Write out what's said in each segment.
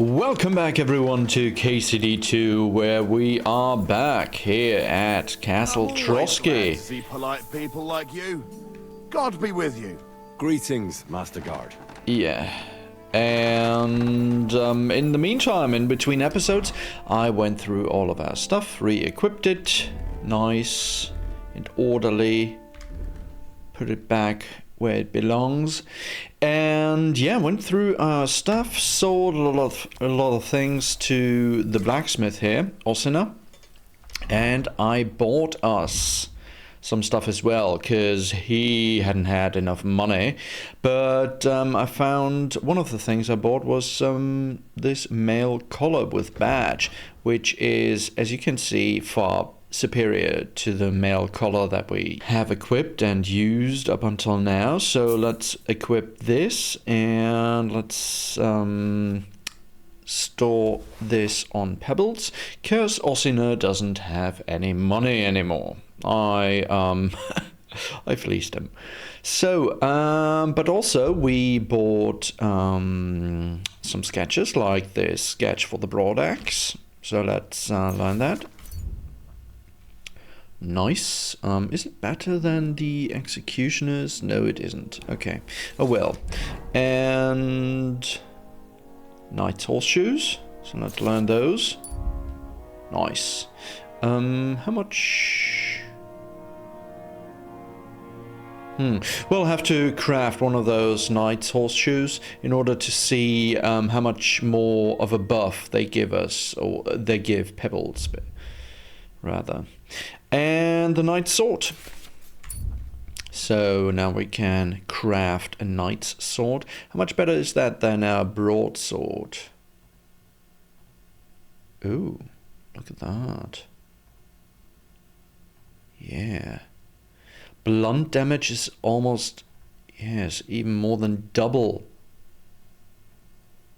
Welcome back everyone to KCD2, where we are back here at Castle Trosky. See polite people like you. God be with you. Greetings, Master Guard. Yeah. And in the meantime, in between episodes, I went through all of our stuff, re-equipped it, nice and orderly, put it back where it belongs, and yeah, went through our stuff, sold a lot of things to the blacksmith here, Osina, and I bought us some stuff as well, because he hadn't had enough money. But I found one of the things I bought was this mail collar with badge, which is, as you can see, far superior to the mail collar that we have equipped and used up until now. So let's equip this, and let's store this on Pebbles, because Osina doesn't have any money anymore. I fleeced him. So, but also we bought some sketches, like this sketch for the broad axe. So let's learn that. Nice. Is it better than the executioners? No, it isn't. Okay. Oh well. And knight's horseshoes. So let's learn those. Nice. How much? We'll have to craft one of those knight's horseshoes in order to see how much more of a buff they give us, or they give Pebbles, rather. And the knight's sword. So now we can craft a knight's sword. How much better is that than our broadsword? Ooh, look at that. Yeah. Blunt damage is almost, yes, even more than double.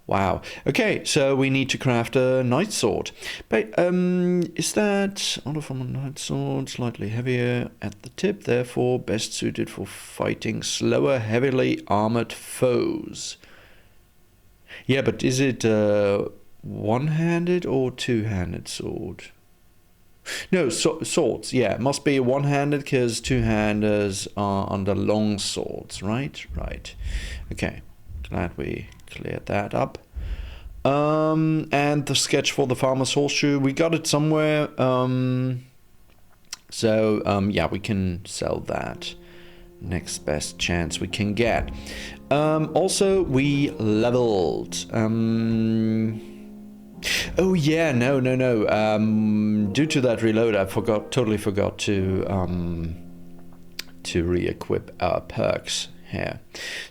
Wow. Okay, so we need to craft a knight's sword. But is that order from a knight's sword, slightly heavier at the tip, therefore best suited for fighting slower, heavily armored foes? Yeah, but is it a one-handed or two-handed sword? No, swords, yeah, must be one-handed, because two-handers are under long swords, right? Right. Okay, glad we cleared that up. And the sketch for the farmer's horseshoe, we got it somewhere. Yeah, we can sell that. Next best chance we can get. Also, we leveled. Oh yeah, no. Due to that reload, I totally forgot to re-equip our perks here.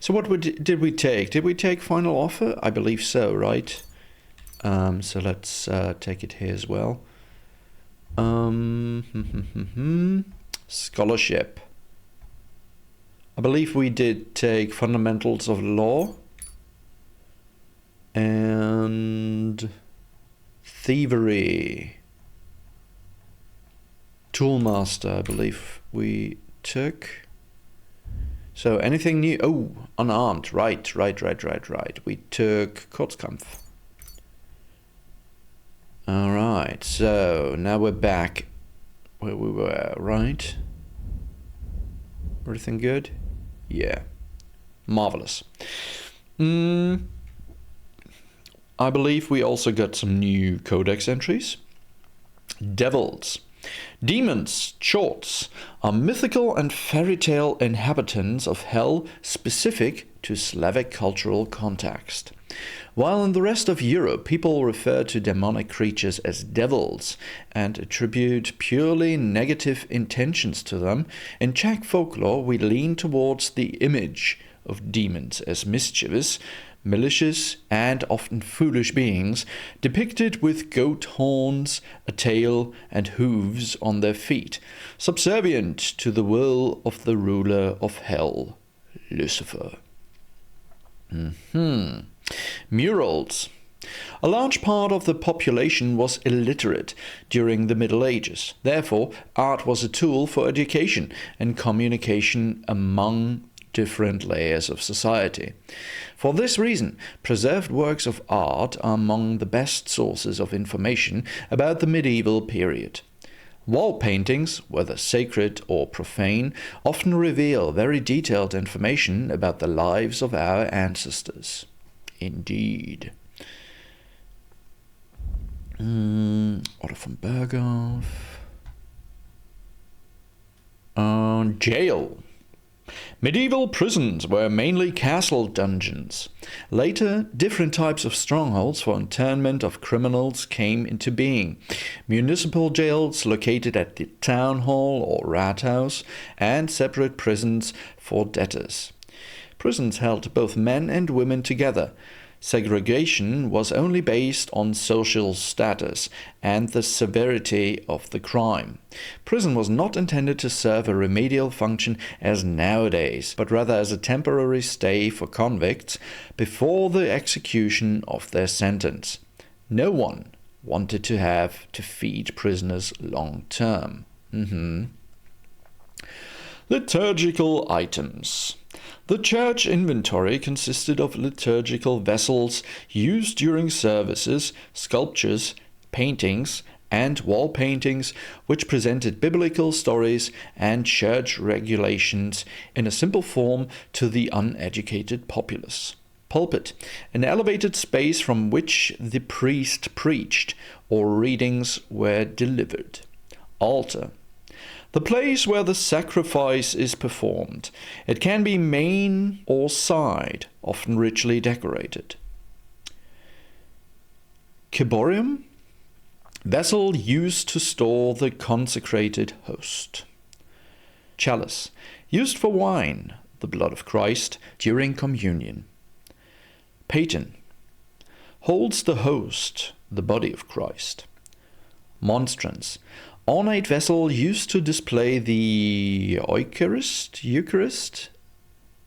So what did we take? Did we take final offer? I believe so, right? So let's take it here as well. Scholarship. I believe we did take fundamentals of law and thievery. Toolmaster, I believe we took. So anything new? Oh, unarmed. Right. We took Kurzkampf. Alright, so now we're back where we were, right? Everything good? Yeah. Marvelous. I believe we also got some new codex entries. Devils. Demons, chorts, are mythical and fairy tale inhabitants of hell specific to Slavic cultural context. While in the rest of Europe, people refer to demonic creatures as devils and attribute purely negative intentions to them, in Czech folklore we lean towards the image of demons as mischievous, malicious and often foolish beings, depicted with goat horns, a tail and hooves on their feet, subservient to the will of the ruler of hell, Lucifer. Murals. A large part of the population was illiterate during the Middle Ages. Therefore, art was a tool for education and communication among different layers of society. For this reason, preserved works of art are among the best sources of information about the medieval period. Wall paintings, whether sacred or profane, often reveal very detailed information about the lives of our ancestors. Indeed. Otto von Berghoff. Jail. Medieval prisons were mainly castle dungeons. Later, different types of strongholds for internment of criminals came into being. Municipal jails located at the town hall or rathaus, and separate prisons for debtors. Prisons held both men and women together. Segregation was only based on social status and the severity of the crime. Prison was not intended to serve a remedial function as nowadays, but rather as a temporary stay for convicts before the execution of their sentence. No one wanted to have to feed prisoners long term. Liturgical items. The church inventory consisted of liturgical vessels used during services, sculptures, paintings, and wall paintings which presented biblical stories and church regulations in a simple form to the uneducated populace. Pulpit, an elevated space from which the priest preached or readings were delivered. Altar, the place where the sacrifice is performed. It can be main or side, often richly decorated. Ciborium, vessel used to store the consecrated host. Chalice, used for wine, the blood of Christ, during communion. Paten, holds the host, the body of Christ. Monstrance, ornate vessel used to display the Eucharist,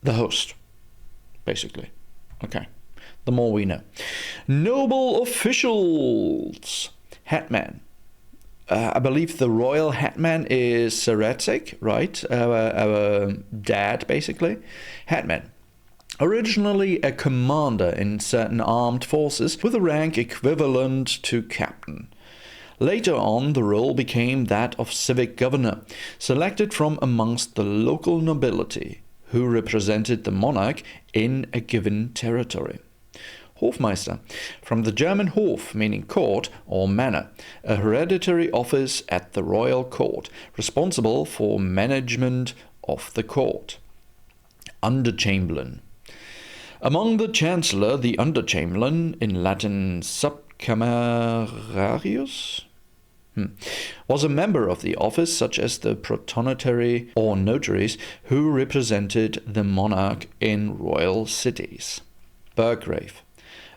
the host, basically. Okay, the more we know. Noble officials, hetman. I believe the royal hetman is Seretic, right? Our dad, basically. Hetman. Originally a commander in certain armed forces with a rank equivalent to captain. Later on, the role became that of civic governor, selected from amongst the local nobility, who represented the monarch in a given territory. Hofmeister, from the German Hof, meaning court or manor, a hereditary office at the royal court, responsible for management of the court. Underchamberlain. Among the chancellor, the underchamberlain, in Latin subcamerarius, was a member of the office, such as the protonotary or notaries who represented the monarch in royal cities. Burgrave,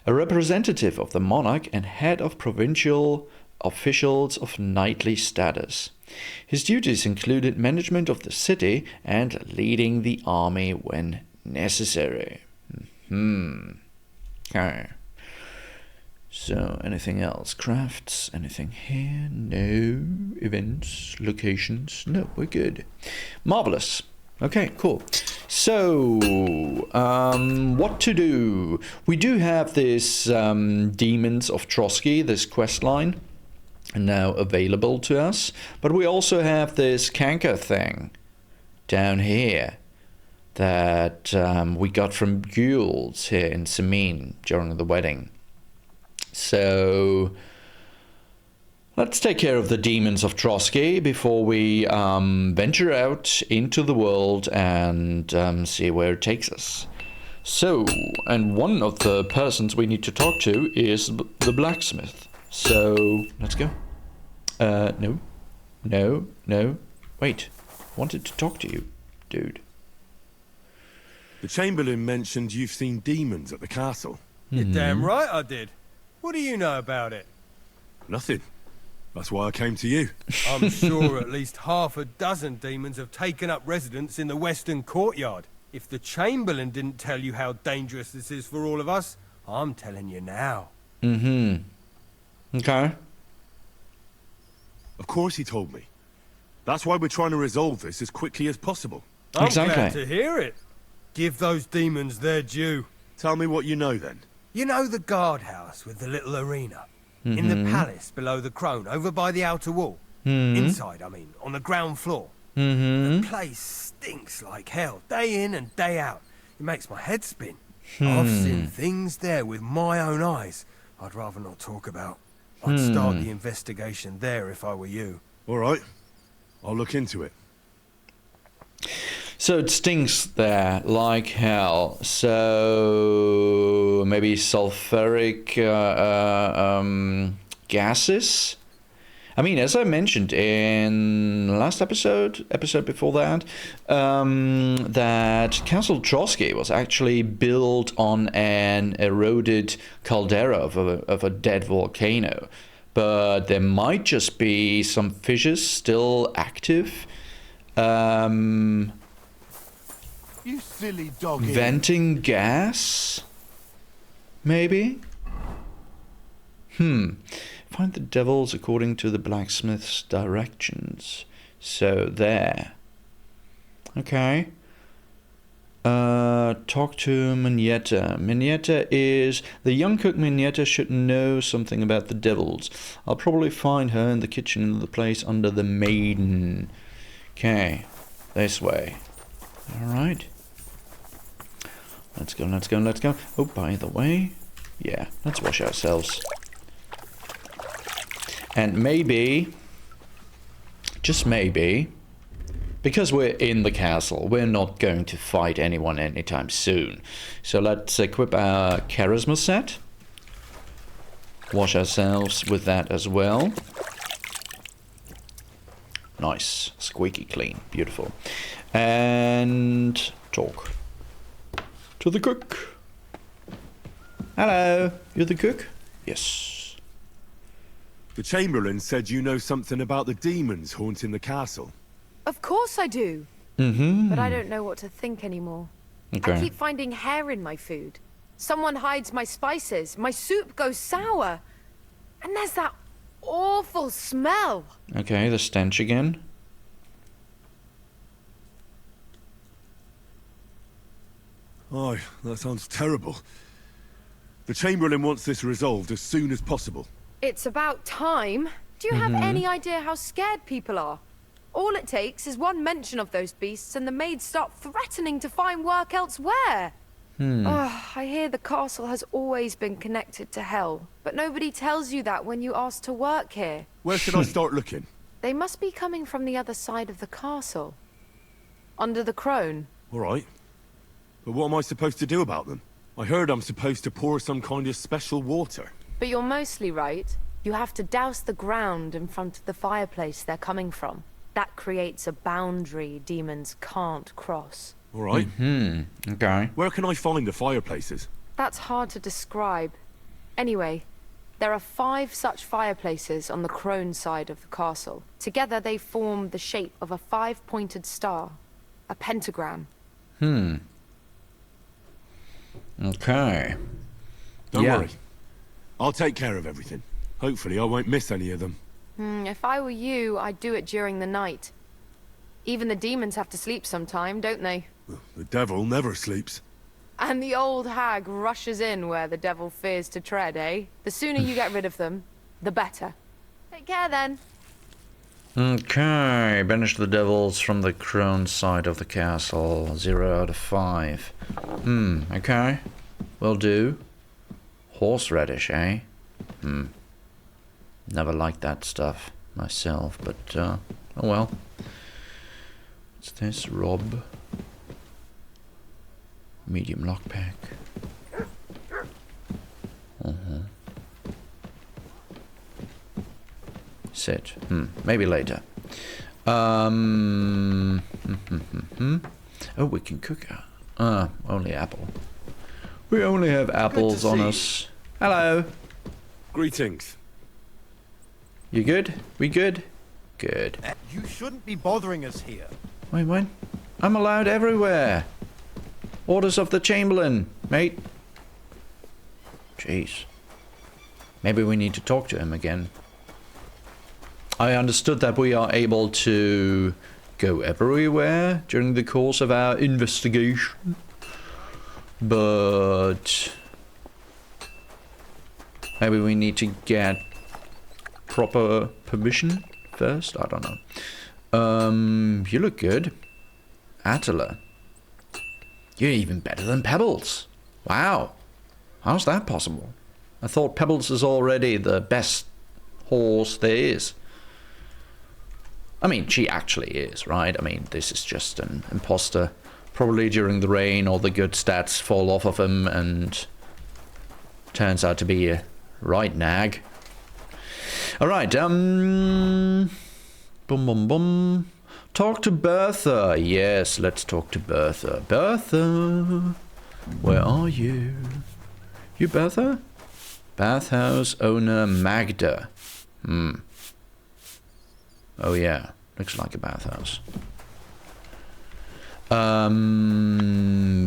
a representative of the monarch and head of provincial officials of knightly status. His duties included management of the city and leading the army when necessary. Okay. So, anything else? Crafts? Anything here? No. Events? Locations? No, we're good. Marvelous. Okay, cool. So, what to do? We do have this Demons of Trosky, this quest line, now available to us. But we also have this canker thing down here that we got from Gules here in Semin during the wedding. So let's take care of the Demons of Trosky before we venture out into the world and see where it takes us. So, and one of the persons we need to talk to is the blacksmith. So, let's go. No. Wait, I wanted to talk to you, dude. The Chamberlain mentioned you've seen demons at the castle. You're damn right I did. What do you know about it? Nothing. That's why I came to you. I'm sure at least half a dozen demons have taken up residence in the western courtyard. If the Chamberlain didn't tell you how dangerous this is for all of us, I'm telling you now. Okay. Of course he told me. That's why we're trying to resolve this as quickly as possible. I'm glad to hear it. Give those demons their due. Tell me what you know then. You know the guardhouse with the little arena? In the palace below the crone, over by the outer wall? Inside, I mean, on the ground floor. The place stinks like hell, day in and day out. It makes my head spin. I've seen things there with my own eyes I'd rather not talk about. I'd start the investigation there if I were you. All right. I'll look into it. So it stinks there like hell. So maybe sulfuric gases? I mean, as I mentioned in the last episode before that, that Castle Trosky was actually built on an eroded caldera of a dead volcano. But there might just be some fissures still active. You silly dog. Venting gas? Maybe? Find the devils according to the blacksmith's directions. So there. Okay. Talk to Mignetta. Mignetta is... The young cook Mignetta should know something about the devils. I'll probably find her in the kitchen in the place under the maiden. Okay. This way. Alright. Let's go, let's go, let's go. Oh, by the way... Yeah, let's wash ourselves. And maybe... Just maybe... Because we're in the castle, we're not going to fight anyone anytime soon. So let's equip our charisma set. Wash ourselves with that as well. Nice. Squeaky clean. Beautiful. And talk to the cook. Hello. You're the cook? Yes. The Chamberlain said you know something about the demons haunting the castle. Of course I do. But I don't know what to think anymore. Okay. I keep finding hair in my food. Someone hides my spices. My soup goes sour. And there's that awful smell. Okay, the stench again. Oh, that sounds terrible. The Chamberlain wants this resolved as soon as possible. It's about time. Do you have any idea how scared people are? All it takes is one mention of those beasts and the maids start threatening to find work elsewhere. I hear the castle has always been connected to hell, but nobody tells you that when you ask to work here. Where should I start looking? They must be coming from the other side of the castle. Under the crone. All right. But what am I supposed to do about them? I heard I'm supposed to pour some kind of special water. But you're mostly right. You have to douse the ground in front of the fireplace they're coming from. That creates a boundary demons can't cross. All right. Okay. Where can I find the fireplaces? That's hard to describe. Anyway, there are 5 such fireplaces on the crone side of the castle. Together they form the shape of a 5-pointed star. A pentagram. Okay. Don't Yeah. worry. I'll take care of everything. Hopefully I won't miss any of them. If I were you, I'd do it during the night. Even the demons have to sleep sometime, don't they? The devil never sleeps. And the old hag rushes in where the devil fears to tread, eh? The sooner you get rid of them, the better. Take care then. Okay, banish the devils from the crone side of the castle. 0 out of 5. Okay. Will do. Horseradish, eh? Never liked that stuff myself, but, oh well. What's this? Rob. Medium lockpick. Sit. Maybe later. Oh, we can cook. Only apple. We only have apples on us. Hello. Greetings. You good? We good? Good. You shouldn't be bothering us here. Wait, what? I'm allowed everywhere. Orders of the Chamberlain, mate. Jeez. Maybe we need to talk to him again. I understood that we are able to go everywhere during the course of our investigation. But maybe we need to get proper permission first. I don't know. You look good. Attila. You're even better than Pebbles. Wow. How's that possible? I thought Pebbles is already the best horse there is. I mean, she actually is, right? I mean, this is just an imposter. Probably during the rain, all the good stats fall off of him and turns out to be a right nag. Alright, boom, boom, boom. Talk to Bertha. Yes, let's talk to Bertha. Bertha, where are you? You Bertha? Bathhouse owner Magda. Oh yeah, looks like a bathhouse.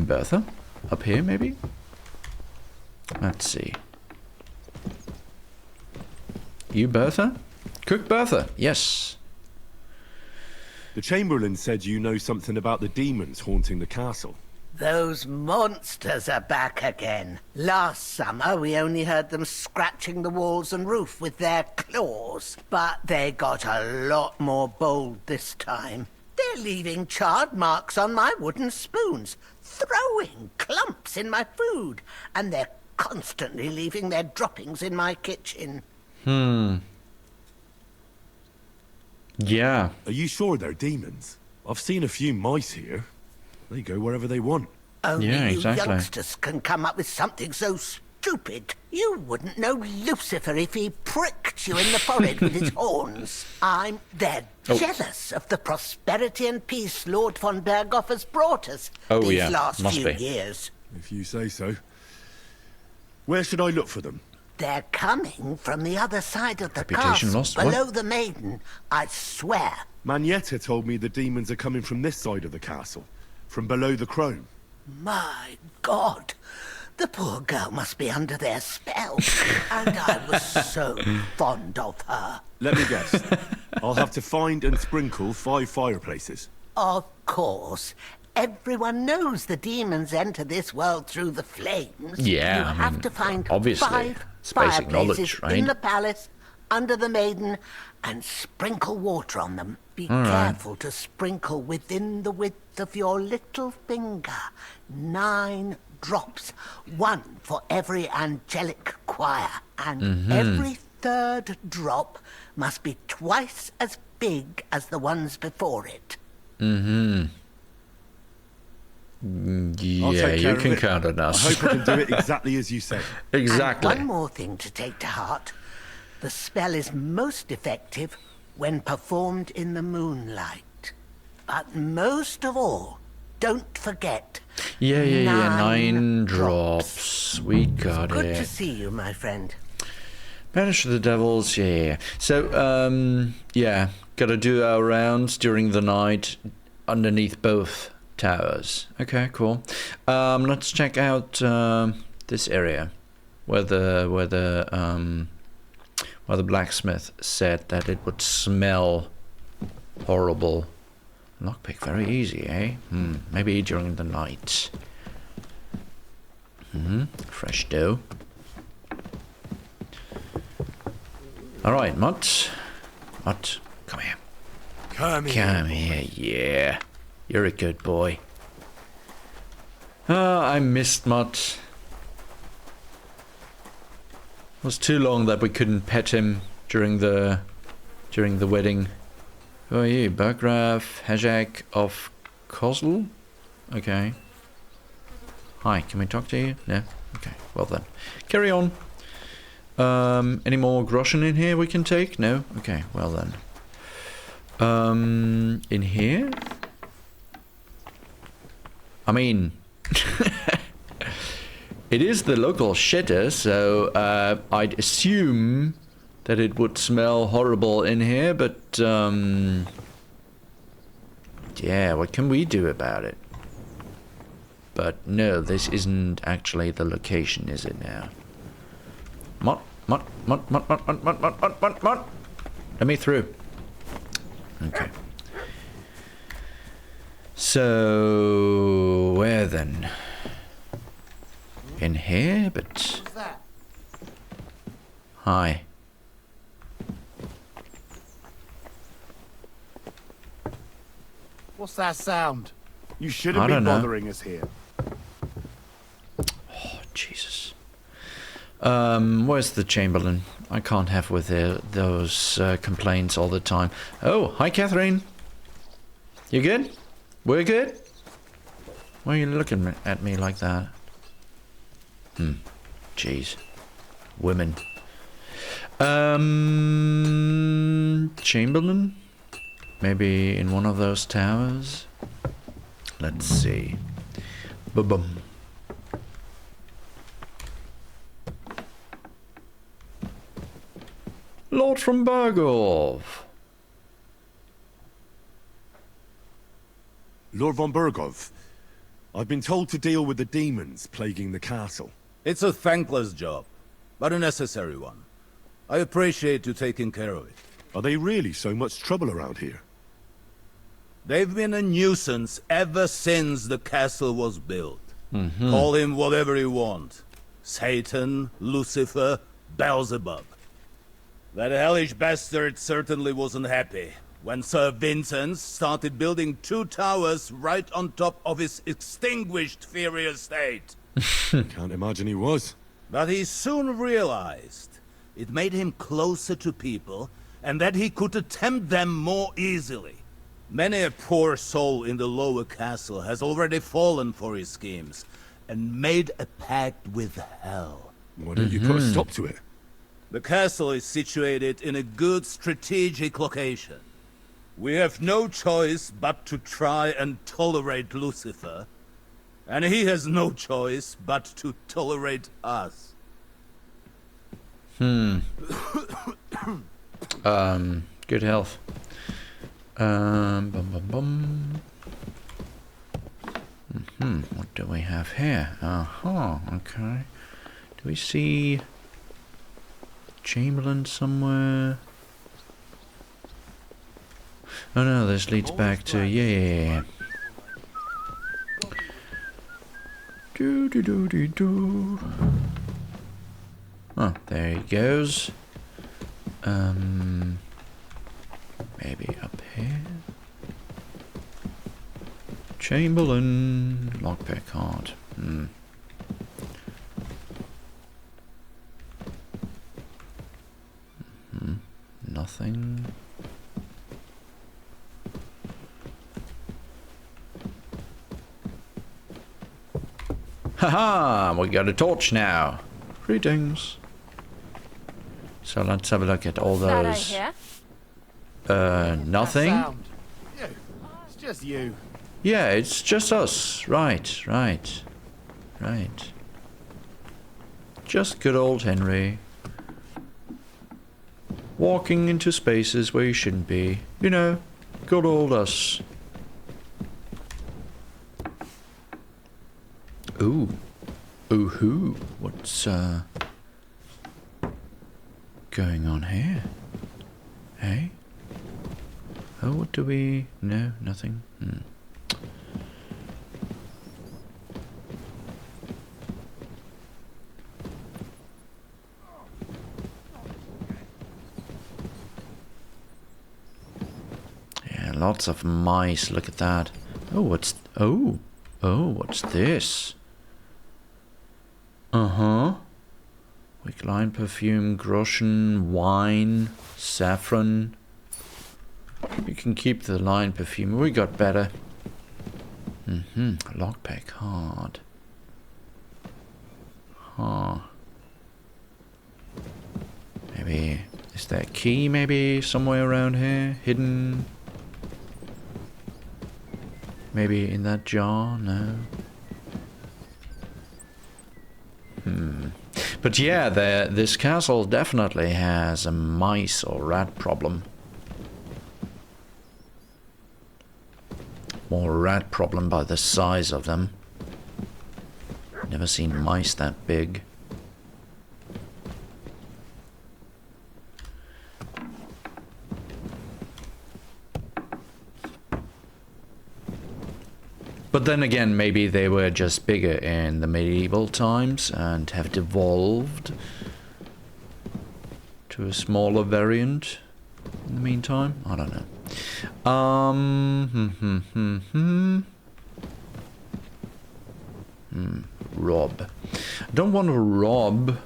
Bertha? Up here maybe? Let's see. You Bertha? Cook Bertha, yes. The Chamberlain said you know something about the demons haunting the castle. Those monsters are back again. Last summer, we only heard them scratching the walls and roof with their claws. But they got a lot more bold this time. They're leaving charred marks on my wooden spoons, throwing clumps in my food, and they're constantly leaving their droppings in my kitchen. Yeah. Are you sure they're demons? I've seen a few mice here. They go wherever they want. Only Yeah, you exactly. youngsters can come up with something so stupid. You wouldn't know Lucifer if he pricked you in the forehead with his horns. They're jealous of the prosperity and peace Lord von Berghoff has brought us these last must few be. years. If you say so. Where should I look for them? They're coming from the other side of the Reputation castle, lost, what? below the maiden, I swear. Manietta told me the demons are coming from this side of the castle, from below the crone. My God, the poor girl must be under their spell. And I was so fond of her. Let me guess. I'll have to find and sprinkle 5 fireplaces. Of course. Everyone knows the demons enter this world through the flames. Yeah, You I have mean, to find obviously, 5 it's basic knowledge, fireplaces right? in the palace, under the maiden, and sprinkle water on them. Be All right. careful to sprinkle within the width of your little finger. 9 drops, 1 for every angelic choir, and every 3rd drop must be twice as big as the ones before it. I'll Yeah, take care you of can it. count on I us. hope I can do it exactly as you say. Exactly. And one more thing to take to heart. The spell is most effective when performed in the moonlight. But most of all, don't forget. Yeah, 9 9 drops. We got Good it. to see you, my friend. Banish the devils, yeah. So, yeah, gotta do our rounds during the night underneath both towers. Okay, cool. Let's check out this area where the blacksmith said that it would smell horrible. Lockpick, very easy, eh? Maybe during the night. Fresh dough. Alright, Mutt. Mutt, come here. Come here. Come here, yeah. You're a good boy. I missed Mutt. It was too long that we couldn't pet him during the wedding. Who are you? Burgraf Hajak of Kosl? Okay. Hi, can we talk to you? No? Okay, well then. Carry on. Any more groschen in here we can take? No? Okay, well then. In here? I mean, it is the local shitter, so I'd assume that it would smell horrible in here, but yeah, what can we do about it? But no, this isn't actually the location, is it now? Mott. Let me through. Okay. So, where then? in here, but... What's that? Hi. What's that sound? You I shouldn't be don't know. bothering us here. Oh, Jesus. Where's the Chamberlain? I can't have with those complaints all the time. Oh, hi, Catherine. You good? We're good? Why are you looking at me like that? Jeez. Women. Chamberlain? Maybe in one of those towers? Let's see. Ba-bum. Lord from Bergov. Lord von Bergov, I've been told to deal with the demons plaguing the castle. It's a thankless job, but a necessary one. I appreciate you taking care of it. Are they really so much trouble around here? They've been a nuisance ever since the castle was built. Call him whatever you want. Satan, Lucifer, Beelzebub. That hellish bastard certainly wasn't happy when Sir Vincent started building 2 towers right on top of his extinguished fairy estate. Can't imagine he was. But he soon realized it made him closer to people and that he could attempt them more easily. Many a poor soul in the lower castle has already fallen for his schemes and made a pact with hell. Why don't you put a stop to it? The castle is situated in a good strategic location. We have no choice but to try and tolerate Lucifer, and he has no choice but to tolerate us. Good health. Bum bum bum. What do we have here? Okay. Do we see Chamberlain somewhere? Oh no, this leads back to yeah. Do do do do do. Oh, there he goes. Maybe up here. Chamberlain lockpick card. Nothing. Haha! We got a torch now. Greetings. So let's have a look at all That I those. hear. Nothing. That sound. You. It's just you. Yeah, it's just us. Right. Just good old Henry. Walking into spaces where you shouldn't be. You know, good old us. Ooh. Ooh-hoo. What's, going on here? Hey? Oh, what do we... No, nothing. Yeah, lots of mice. Look at that. Oh, what's... Oh, what's this? Wick line perfume, groschen, wine, saffron. You can keep the line perfume. We got better. Lockpick hard. Maybe... Is there a key maybe somewhere around here? Hidden? Maybe in that jar? No. But yeah, this castle definitely has a mice or rat problem. More rat problem by the size of them. Never seen mice that big. But then again, maybe they were just bigger in the medieval times and have devolved to a smaller variant in the meantime. I don't know. Rob. I don't want to rob,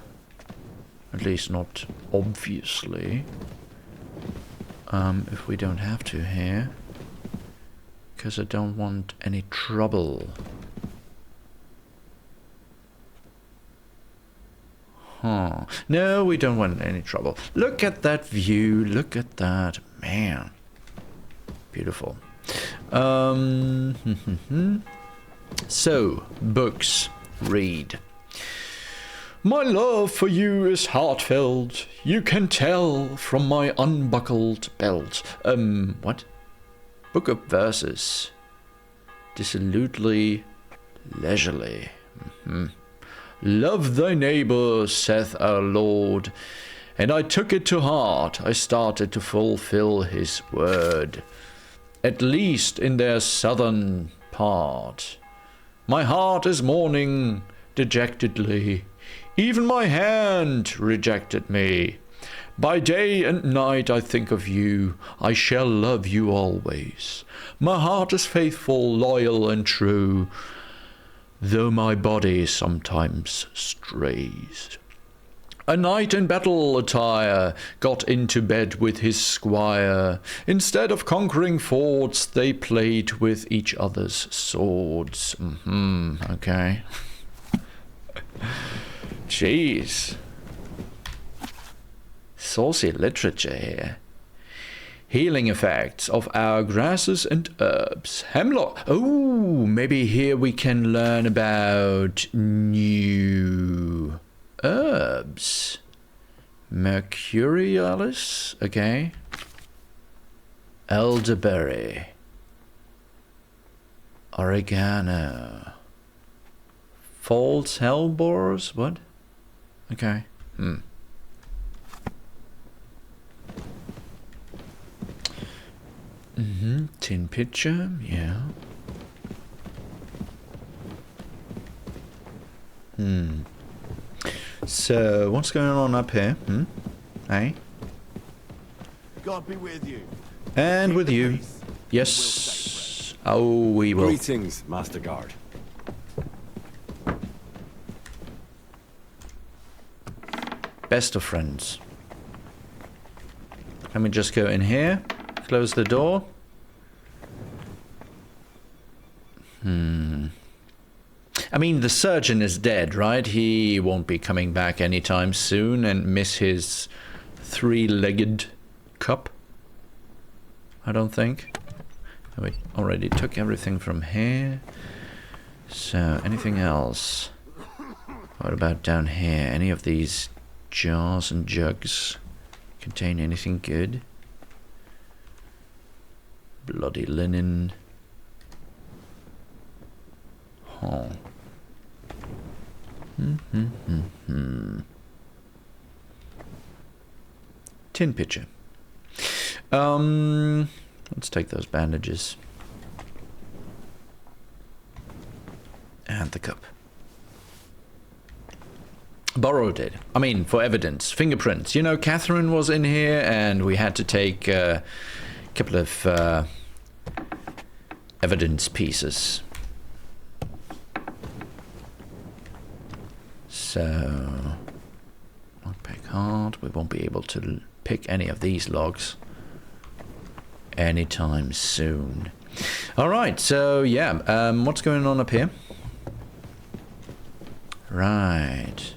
at least not obviously, if we don't have to here, because I don't want any trouble. Huh. No, we don't want any trouble. Look at that view, look at that, man. Beautiful. So, books. Read. My love for you is heartfelt. You can tell from my unbuckled belt. What? Book of verses. Dissolutely, leisurely. Love thy neighbor, saith our Lord. And I took it to heart. I started to fulfill his word. At least in their southern part. My heart is mourning dejectedly. Even my hand rejected me. By day and night I think of you. I shall love you always. My heart is faithful, loyal, and true, though my body sometimes strays. A knight in battle attire got into bed with his squire. Instead of conquering forts, they played with each other's swords. Okay. Jeez. Saucy literature here. Healing effects of our grasses and herbs. Hemlock. Oh, maybe here we can learn about new herbs. Mercurialis. Okay. Elderberry. Oregano. False hellebores. What? Okay. Tin pitcher, yeah. So, what's going on up here? Hey? God be with you. And Keep with the you. peace. Yes. Oh, we will. Greetings, Master Guard. Best of friends. Let me just go in here. Close the door. I mean, the surgeon is dead, right? He won't be coming back anytime soon and miss his three-legged cup. I don't think. We already took everything from here. So, anything else? What about down here? Any of these jars and jugs contain anything good? Bloody linen. Oh. Tin pitcher. Let's take those bandages. And the cup. Borrowed it. I mean, for evidence. Fingerprints. You know, Catherine was in here and we had to take a couple of evidence pieces. So, lockpick hard. We won't be able to pick any of these logs anytime soon. Alright, so yeah, what's going on up here? Right.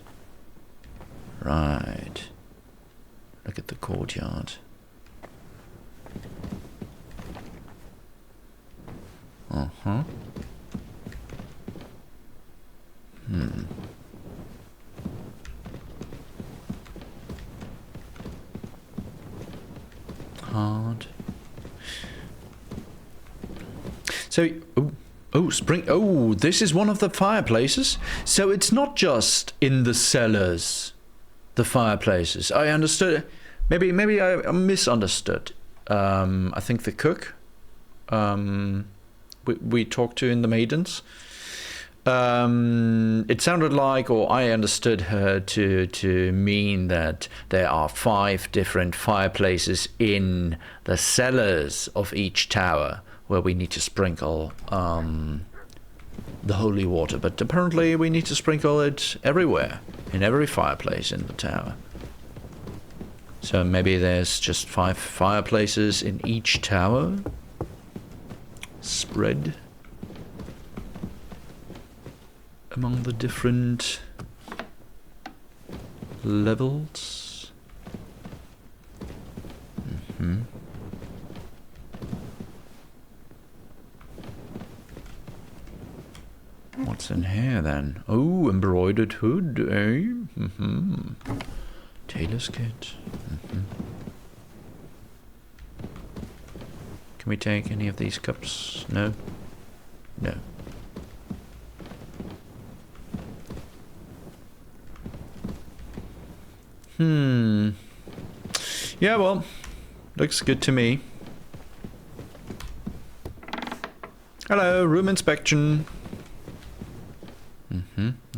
Right. Look at the courtyard. Uh-huh. Hard. So, spring. Oh, this is one of the fireplaces. So it's not just in the cellars, the fireplaces. I understood. Maybe I misunderstood. I think the cook, we talked to in the Maidens. It sounded like, or I understood her to mean that there are 5 different fireplaces in the cellars of each tower where we need to sprinkle the holy water. But apparently we need to sprinkle it everywhere, in every fireplace in the tower. So maybe there's just 5 fireplaces in each tower, spread among the different levels. What's in here then? Oh, embroidered hood, eh? Tailor's kit. Can we take any of these cups? No? No. Yeah, well, looks good to me. Hello, room inspection.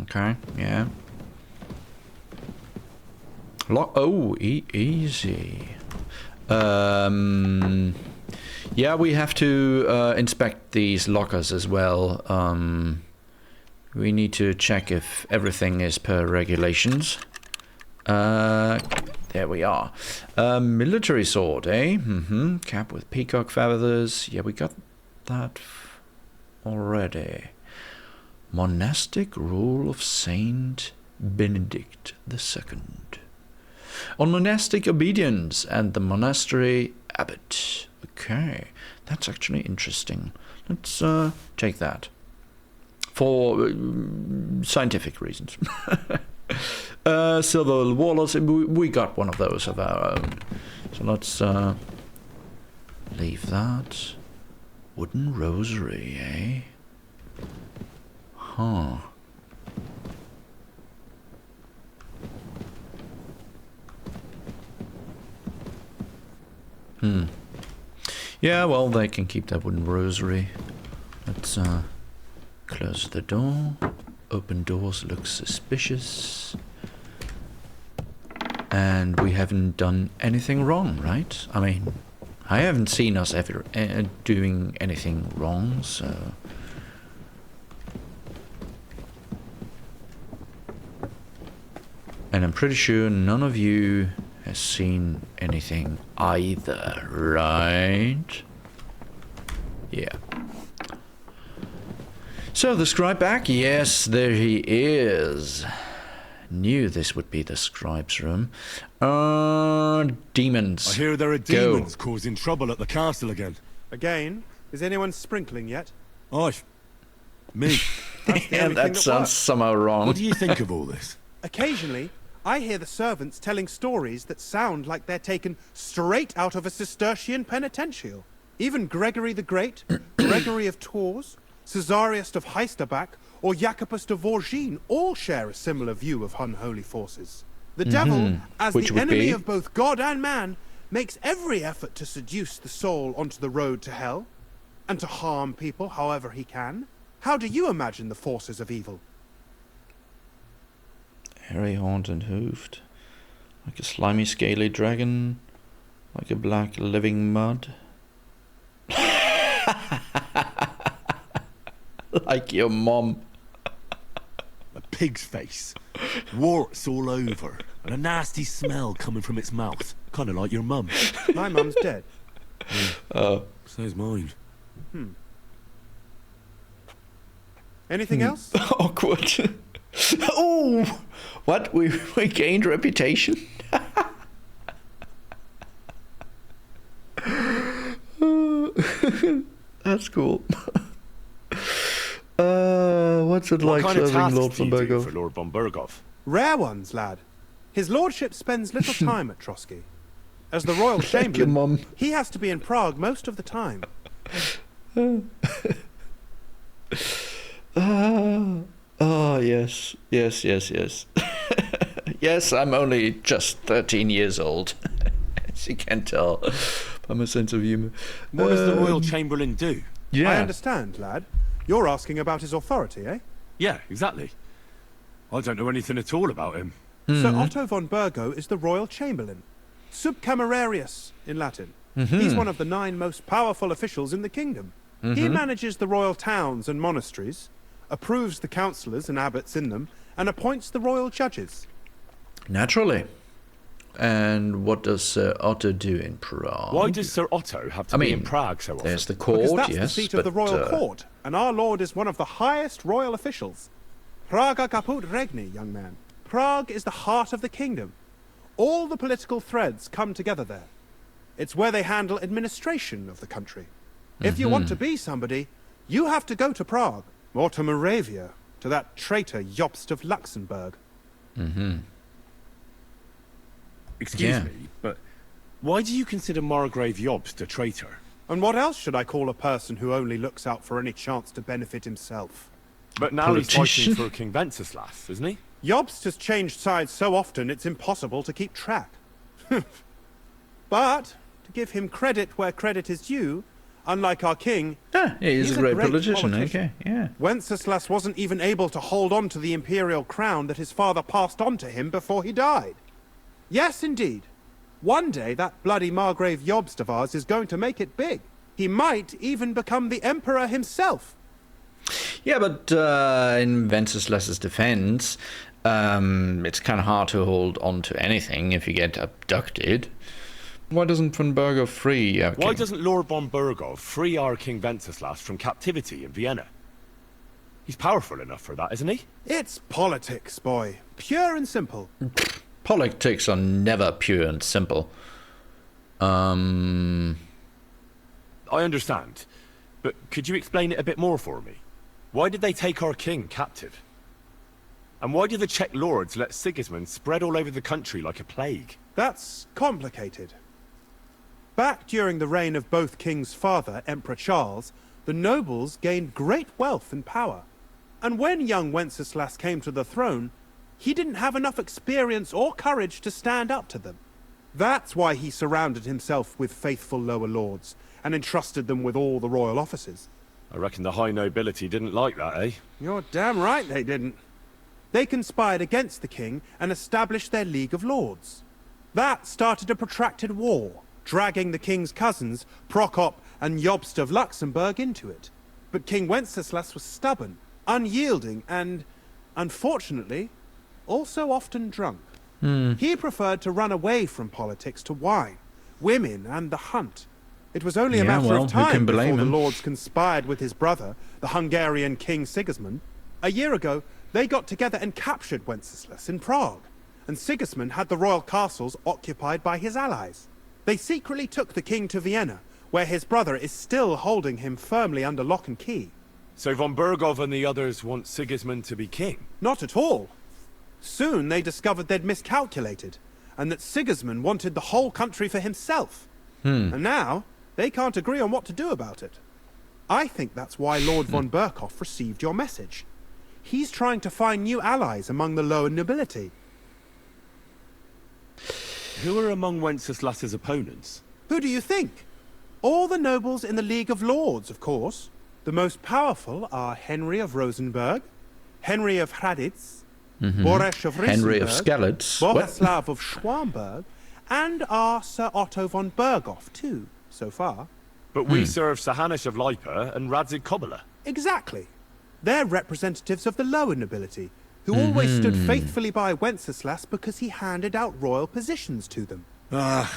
Okay, yeah. Lock. Oh, easy. Yeah, we have to inspect these lockers as well. We need to check if everything is per regulations. There we are. Military sword, eh? Cap with peacock feathers. Yeah, we got that already. Monastic rule of Saint Benedict II. On monastic obedience and the monastery abbot. Okay, that's actually interesting. Let's take that. For scientific reasons. Silver warlords, we got one of those of our own. So let's leave that. Wooden rosary, eh? Huh. Yeah, well, they can keep that wooden rosary. Let's close the door. Open doors look suspicious. And we haven't done anything wrong, right? I mean, I haven't seen us ever doing anything wrong, so... And I'm pretty sure none of you has seen anything either, right? Yeah. So the scribe back? Yes, there he is. Knew this would be the scribe's room. Demons. I hear there are demons causing trouble at the castle again. Again? Is anyone sprinkling yet? Aye. Me. That's the Yeah, only that thing sounds works. somehow wrong. What do you think of all this? Occasionally, I hear the servants telling stories that sound like they're taken straight out of a Cistercian penitential. Even Gregory the Great, Gregory of Tours, Caesarius of Heisterbach, or Jacobus de Vorgine all share a similar view of unholy forces. The devil, as Which the would enemy be? of both God and man, makes every effort to seduce the soul onto the road to hell, and to harm people however he can. How do you imagine the forces of evil? Hairy, horned and hoofed. Like a slimy, scaly dragon. Like a black living mud. Like your mom. A pig's face. Warts all over. And a nasty smell coming from its mouth. Kind of like your mum. My mum's dead. So's mine. Anything else? Awkward. Oh! What? We gained reputation? That's cool. What's it like What kind of serving tasks Lord do von you do Berghoff? for Lord von Berghoff? Rare ones, lad. His lordship spends little time at Trosky. As the royal Thank you, chamberlain, Mum. he has to be in Prague most of the time. Oh, yes. Yes, yes, yes. Yes, I'm only just 13 years old. As you can tell by my sense of humor. What does the Royal Chamberlain do? Yeah. I understand, lad. You're asking about his authority, eh? Yeah, exactly. I don't know anything at all about him. Sir Otto von Burgo is the royal chamberlain. Subcamerarius in Latin. He's one of the 9 most powerful officials in the kingdom. He manages the royal towns and monasteries, approves the councillors and abbots in them, and appoints the royal judges. Naturally. And what does Sir Otto do in Prague? Why does Sir Otto have to be in Prague so often? There's the Because court, that's yes, the seat of the royal court, and our lord is one of the highest royal officials. Praga caput regni, young man. Prague is the heart of the kingdom. All the political threads come together there. It's where they handle administration of the country. If you want to be somebody, you have to go to Prague, or to Moravia, to that traitor Jobst of Luxembourg. Excuse me, but why do you consider Margrave Jobst a traitor? And what else should I call a person who only looks out for any chance to benefit himself? But now he's fighting for King Wenceslas, isn't he? Jobst has changed sides so often it's impossible to keep track. But, to give him credit where credit is due, unlike our king, he's a great politician, okay, yeah. Wenceslas wasn't even able to hold on to the imperial crown that his father passed on to him before he died. Yes, indeed. One day that bloody Margrave Jobst of ours is going to make it big. He might even become the emperor himself. Yeah, but in Wenceslas's defense, it's kind of hard to hold on to anything if you get abducted. Why doesn't von Burgo free our king? Why doesn't Lord von Burgo free our King Wenceslas from captivity in Vienna? He's powerful enough for that, isn't he? It's politics, boy. Pure and simple. Politics are never pure and simple. I understand, but could you explain it a bit more for me? Why did they take our king captive? And why did the Czech lords let Sigismund spread all over the country like a plague? That's complicated. Back during the reign of both King's father, Emperor Charles, the nobles gained great wealth and power. And when young Wenceslas came to the throne, he didn't have enough experience or courage to stand up to them. That's why he surrounded himself with faithful lower lords and entrusted them with all the royal offices. I reckon the high nobility didn't like that, eh? You're damn right they didn't. They conspired against the king and established their League of Lords. That started a protracted war, dragging the king's cousins, Prokop and Jobst of Luxembourg, into it. But King Wenceslas was stubborn, unyielding, and, unfortunately, also often drunk. He preferred to run away from politics to wine, women, and the hunt. It was only a matter of time before the lords conspired with his brother, the Hungarian King Sigismund. A year ago, they got together and captured Wenceslas in Prague, and Sigismund had the royal castles occupied by his allies. They secretly took the king to Vienna, where his brother is still holding him firmly under lock and key. So von Burgov and the others want Sigismund to be king? Not at all. Soon they discovered they'd miscalculated, and that Sigismund wanted the whole country for himself. And now, they can't agree on what to do about it. I think that's why Lord von Burkhoff received your message. He's trying to find new allies among the lower nobility. Who are among Wenceslas's opponents? Who do you think? All the nobles in the League of Lords, of course. The most powerful are Henry of Rosenberg, Henry of Hraditz, Boresh of Rissenberg, Henry of Skalitz, Boleslav of Schwamberg, and our Sir Otto von Burghoff too, so far. But we serve Sahanish of Lipa and Radzig Kobyla. Exactly. They're representatives of the lower nobility, who always stood faithfully by Wenceslas because he handed out royal positions to them. Ah,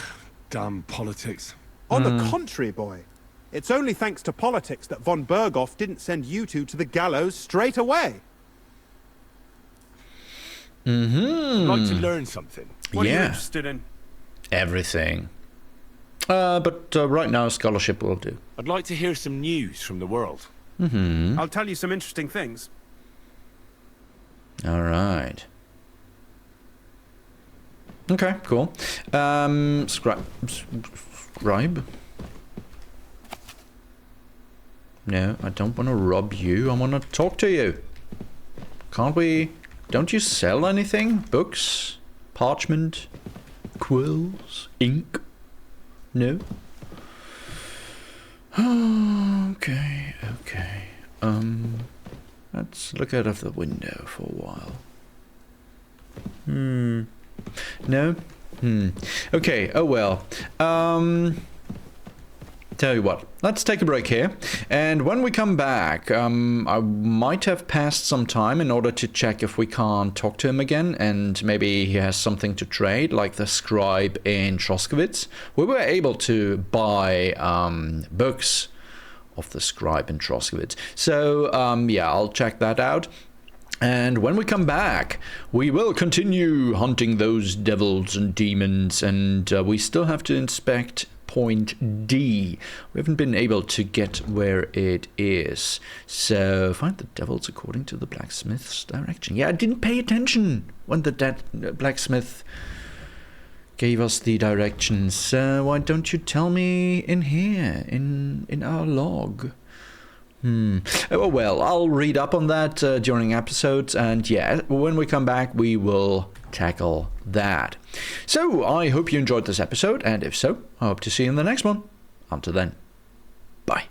damn politics. On the contrary, boy. It's only thanks to politics that von Burghoff didn't send you two to the gallows straight away. I'd like to learn something. What are you interested in? Everything. But right now, scholarship will do. I'd like to hear some news from the world. I'll tell you some interesting things. All right. Okay, cool. Scribe? No, I don't want to rob you. I want to talk to you. Can't we? Don't you sell anything? Books? Parchment? Quills? Ink? No? Okay. Let's look out of the window for a while. No? Okay, oh well. Tell you what, let's take a break here, and when we come back, I might have passed some time in order to check if we can't talk to him again, and maybe he has something to trade, like the scribe in Troskowitz. We were able to buy books of the scribe in Troskowitz, so yeah, I'll check that out. And when we come back, we will continue hunting those devils and demons, and we still have to inspect point D. We haven't been able to get where it is. So, find the devils according to the blacksmith's direction. Yeah, I didn't pay attention when the blacksmith gave us the directions. Why don't you tell me in here, in our log? Oh well, I'll read up on that during episodes, and yeah, when we come back we will tackle that. So, I hope you enjoyed this episode, and if so, I hope to see you in the next one. Until then, bye.